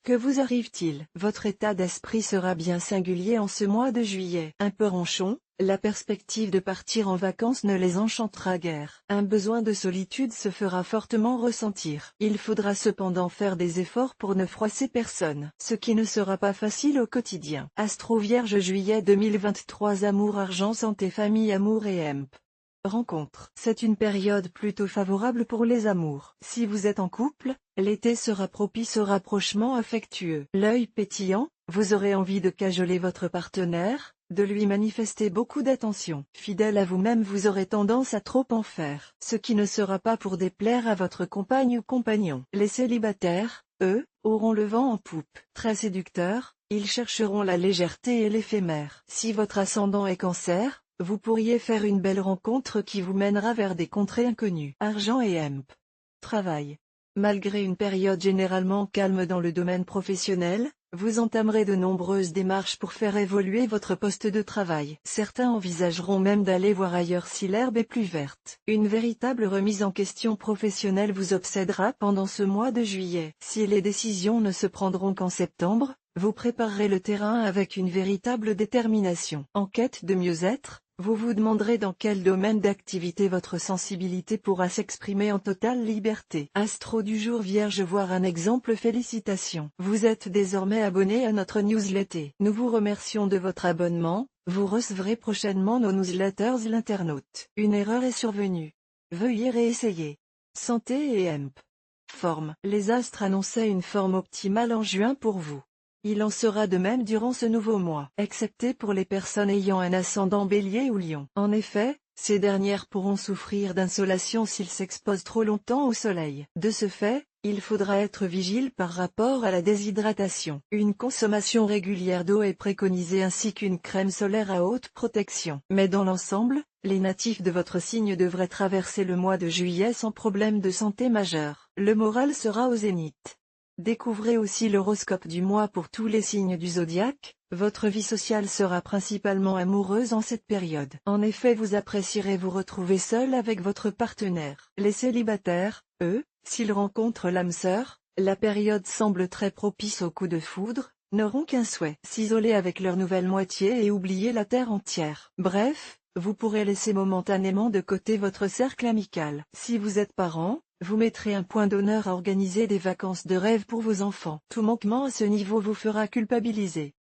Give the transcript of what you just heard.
Que vous arrive-t-il? Votre état d'esprit sera bien singulier en ce mois de juillet. Un peu ronchon, la perspective de partir en vacances ne les enchantera guère. Un besoin de solitude se fera fortement ressentir. Il faudra cependant faire des efforts pour ne froisser personne, ce qui ne sera pas facile au quotidien. Astro Vierge juillet 2023. Amour, argent, santé, famille, amour et emp. Rencontre. C'est une période plutôt favorable pour les amours. Si vous êtes en couple, l'été sera propice au rapprochement affectueux. L'œil pétillant, vous aurez envie de cajoler votre partenaire, de lui manifester beaucoup d'attention. Fidèle à vous-même, vous aurez tendance à trop en faire, ce qui ne sera pas pour déplaire à votre compagne ou compagnon. Les célibataires, eux, auront le vent en poupe. Très séducteurs, ils chercheront la légèreté et l'éphémère. Si votre ascendant est Cancer, vous pourriez faire une belle rencontre qui vous mènera vers des contrées inconnues. Argent et emp. Travail. Malgré une période généralement calme dans le domaine professionnel, vous entamerez de nombreuses démarches pour faire évoluer votre poste de travail. Certains envisageront même d'aller voir ailleurs si l'herbe est plus verte. Une véritable remise en question professionnelle vous obsédera pendant ce mois de juillet. Si les décisions ne se prendront qu'en septembre, vous préparerez le terrain avec une véritable détermination. En quête de mieux-être, vous vous demanderez dans quel domaine d'activité votre sensibilité pourra s'exprimer en totale liberté. Astro du jour Vierge, voir un exemple. Félicitations. Vous êtes désormais abonné à notre newsletter. Nous vous remercions de votre abonnement. Vous recevrez prochainement nos newsletters. L'internaute. Une erreur est survenue. Veuillez réessayer. Santé et emp. Forme. Les astres annonçaient une forme optimale en juin pour vous. Il en sera de même durant ce nouveau mois, excepté pour les personnes ayant un ascendant Bélier ou Lion. En effet, ces dernières pourront souffrir d'insolation s'ils s'exposent trop longtemps au soleil. De ce fait, il faudra être vigile par rapport à la déshydratation. Une consommation régulière d'eau est préconisée ainsi qu'une crème solaire à haute protection. Mais dans l'ensemble, les natifs de votre signe devraient traverser le mois de juillet sans problème de santé majeur. Le moral sera au zénith. Découvrez aussi l'horoscope du mois pour tous les signes du zodiaque. Votre vie sociale sera principalement amoureuse en cette période. En effet, vous apprécierez vous retrouver seul avec votre partenaire. Les célibataires, eux, s'ils rencontrent l'âme sœur, la période semble très propice au coup de foudre, n'auront qu'un souhait: s'isoler avec leur nouvelle moitié et oublier la terre entière. Bref, vous pourrez laisser momentanément de côté votre cercle amical. Si vous êtes parent, vous mettrez un point d'honneur à organiser des vacances de rêve pour vos enfants. Tout manquement à ce niveau vous fera culpabiliser.